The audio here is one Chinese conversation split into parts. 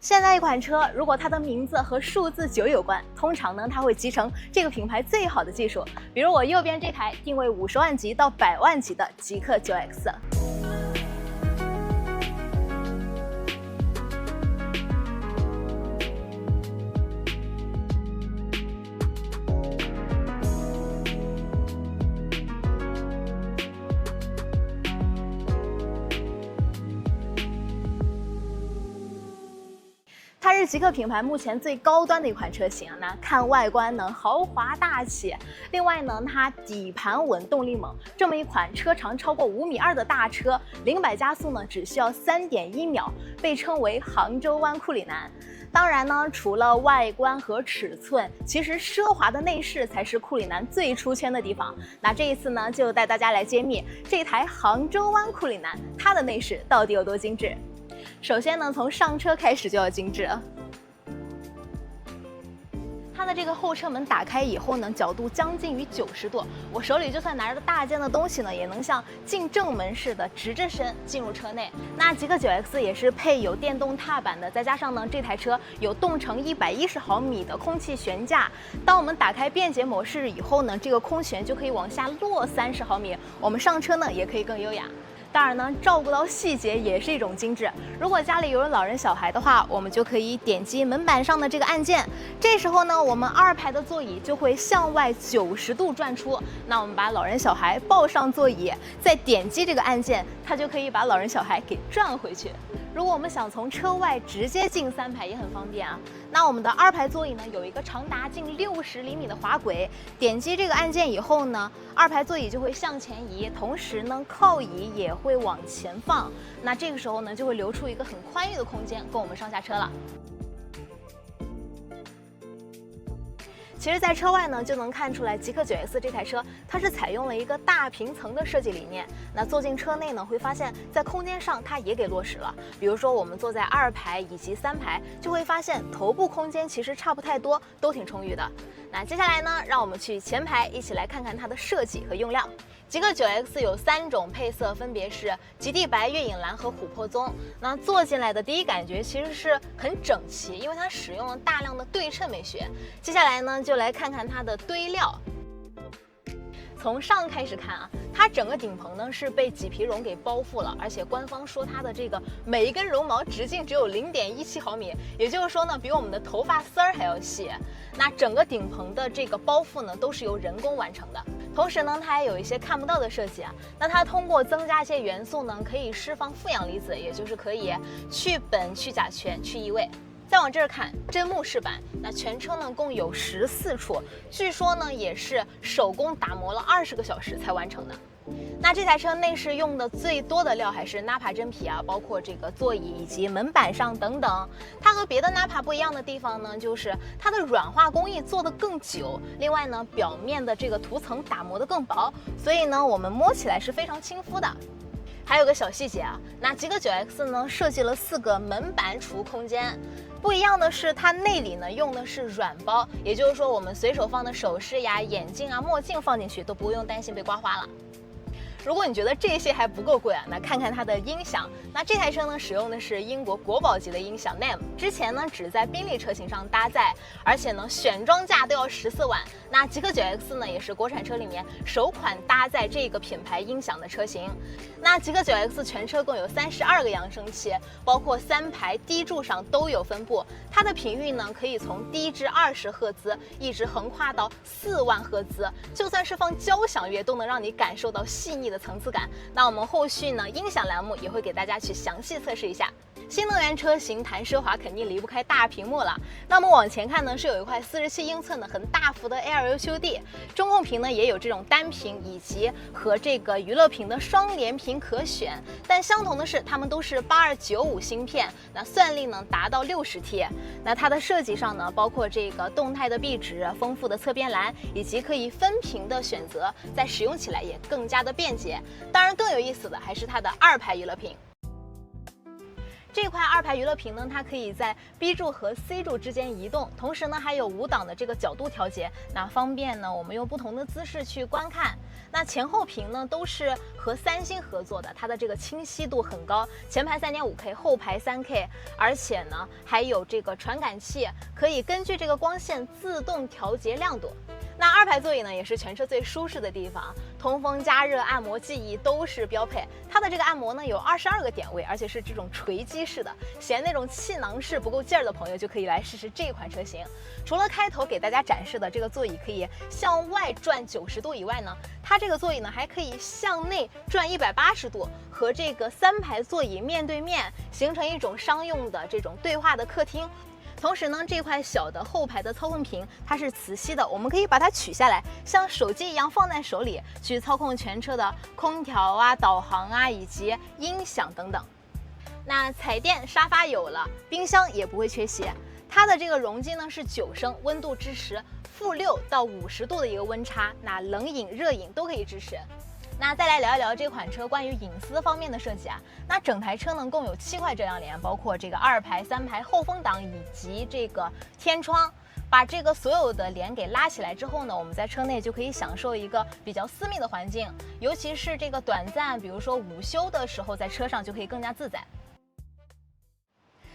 现在一款车，如果它的名字和数字9有关，通常呢它会集成这个品牌最好的技术。比如我右边这台定位50万级到100万级的极氪 9X。它是极氪品牌目前最高端的一款车型啊，那看外观呢豪华大气，另外呢它底盘稳动力猛，这么一款车长超过5.2米的大车，0-100加速呢只需要3.1秒，被称为杭州湾库里南。当然呢，除了外观和尺寸，其实奢华的内饰才是库里南最出圈的地方。那这一次呢，就带大家来揭秘这台杭州湾库里南，它的内饰到底有多精致。首先呢，从上车开始就要精致。它的这个后车门打开以后呢，角度将近于90度，我手里就算拿着大件的东西呢，也能像进正门似的直着身进入车内。那极氪 9X 也是配有电动踏板的，再加上呢，这台车有动成110毫米的空气悬架。当我们打开便捷模式以后呢，这个空悬就可以往下落30毫米，我们上车呢也可以更优雅。当然呢，照顾到细节也是一种精致。如果家里有老人小孩的话，我们就可以点击门板上的这个按键，这时候呢，我们2排的座椅就会向外90度转出。那我们把老人小孩抱上座椅，再点击这个按键，它就可以把老人小孩给转回去。如果我们想从车外直接进3排也很方便啊。那我们的2排座椅呢，有一个长达近60厘米的滑轨，点击这个按键以后呢，2排座椅就会向前移，同时呢靠椅也会往前放。那这个时候呢，就会留出一个很宽裕的空间供我们上下车了。其实，在车外呢，就能看出来极氪 9X 这台车，它是采用了一个大平层的设计理念。那坐进车内呢，会发现在空间上它也给落实了。比如说，我们坐在2排以及3排，就会发现头部空间其实差不太多，都挺充裕的。那接下来呢，让我们去前排一起来看看它的设计和用料。极氪 9X 有3种配色，分别是极地白、月影蓝和琥珀棕。那坐进来的第一感觉其实是很整齐，因为它使用了大量的对称美学。接下来呢，就来看看它的堆料。从上开始看啊，它整个顶棚呢是被麂皮绒给包覆了，而且官方说它的这个每一根绒毛直径只有0.17毫米，也就是说呢，比我们的头发丝儿还要细。那整个顶棚的这个包覆呢，都是由人工完成的。同时呢，它还有一些看不到的设计啊。那它通过增加一些元素呢，可以释放负氧离子，也就是可以去苯、去甲醛、去异味。再往这儿看，真木饰板，那全车呢共有14处，据说呢也是手工打磨了20个小时才完成的。那这台车内饰用的最多的料还是 Nappa 真皮啊，包括这个座椅以及门板上等等。它和别的 Nappa 不一样的地方呢，就是它的软化工艺做得更久，另外呢，表面的这个涂层打磨得更薄，所以呢，我们摸起来是非常亲肤的。还有个小细节啊，那极氪 9X 呢设计了4个门板储物空间。不一样的是，它内里呢用的是软包，也就是说，我们随手放的首饰呀、眼镜啊、墨镜放进去都不用担心被刮花了。如果你觉得这些还不够贵啊，那看看它的音响。那这台车呢，使用的是英国国宝级的音响 NAMM， 之前呢只在宾利车型上搭载，而且呢选装价都要14万。那极氪 9X 呢，也是国产车里面首款搭载这个品牌音响的车型。那极氪 9X 全车共有32个扬声器，包括3排低柱上都有分布。它的频率呢，可以从低至20赫兹，一直横跨到4万赫兹，就算是放交响乐都能让你感受到细腻的层次感。那我们后续呢，音响栏目也会给大家去详细测试一下。新能源车型谈奢华，肯定离不开大屏幕了。那么往前看呢，是有一块47英寸的很大幅的 LHD， 中控屏呢也有这种单屏以及和这个娱乐屏的双联屏可选。但相同的是，它们都是8295芯片，那算力呢达到60T。那它的设计上呢，包括这个动态的壁纸、丰富的侧边栏，以及可以分屏的选择，在使用起来也更加的便捷。当然，更有意思的还是它的2排娱乐屏。这块2排娱乐屏呢，它可以在 B 柱和 C 柱之间移动，同时呢还有5档的这个角度调节，那方便呢我们用不同的姿势去观看。那前后屏呢都是和三星合作的，它的这个清晰度很高，前排3.5K， 后排3K， 而且呢还有这个传感器，可以根据这个光线自动调节亮度。那2排座椅呢，也是全车最舒适的地方，通风、加热、按摩、记忆都是标配。它的这个按摩呢有22个点位，而且是这种垂击式的，嫌那种气囊式不够劲儿的朋友就可以来试试这款车型。除了开头给大家展示的这个座椅可以向外转90度以外呢，它这个座椅呢还可以向内转180度，和这个3排座椅面对面，形成一种商用的这种对话的客厅。同时呢，这块小的后排的操控屏它是磁吸的，我们可以把它取下来，像手机一样放在手里，去操控全车的空调啊、导航啊以及音响等等。那彩电沙发有了，冰箱也不会缺席。它的这个容积呢是9升，温度支持-6到50度的一个温差，那冷饮、热饮都可以支持。那再来聊一聊这款车关于隐私方面的设计啊。那整台车呢共有7块遮阳帘，包括这个2排、3排后风挡以及这个天窗。把这个所有的帘给拉起来之后呢，我们在车内就可以享受一个比较私密的环境，尤其是这个短暂，比如说午休的时候，在车上就可以更加自在。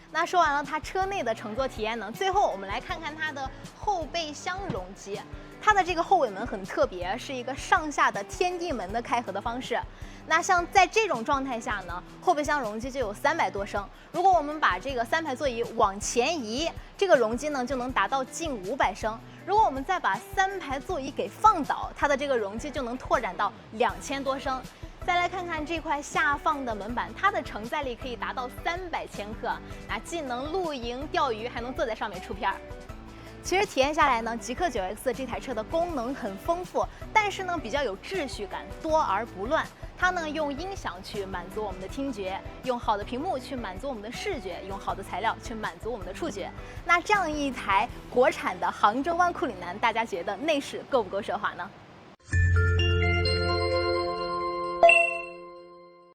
那说完了它车内的乘坐体验呢，最后我们来看看它的后备箱容积。它的这个后尾门很特别，是一个上下的天地门的开合的方式。那像在这种状态下呢，后备箱容积就有300多升。如果我们把这个3排座椅往前移，这个容积呢就能达到近500升。如果我们再把3排座椅给放倒，它的这个容积就能拓展到2000多升。再来看看这块下放的门板，它的承载力可以达到300千克，那既能露营、钓鱼，还能坐在上面出片儿。其实体验下来呢，极氪9X 这台车的功能很丰富，但是呢比较有秩序感，多而不乱。它呢用音响去满足我们的听觉，用好的屏幕去满足我们的视觉，用好的材料去满足我们的触觉。那这样一台国产的杭州湾库里南，大家觉得内饰够不够奢华呢？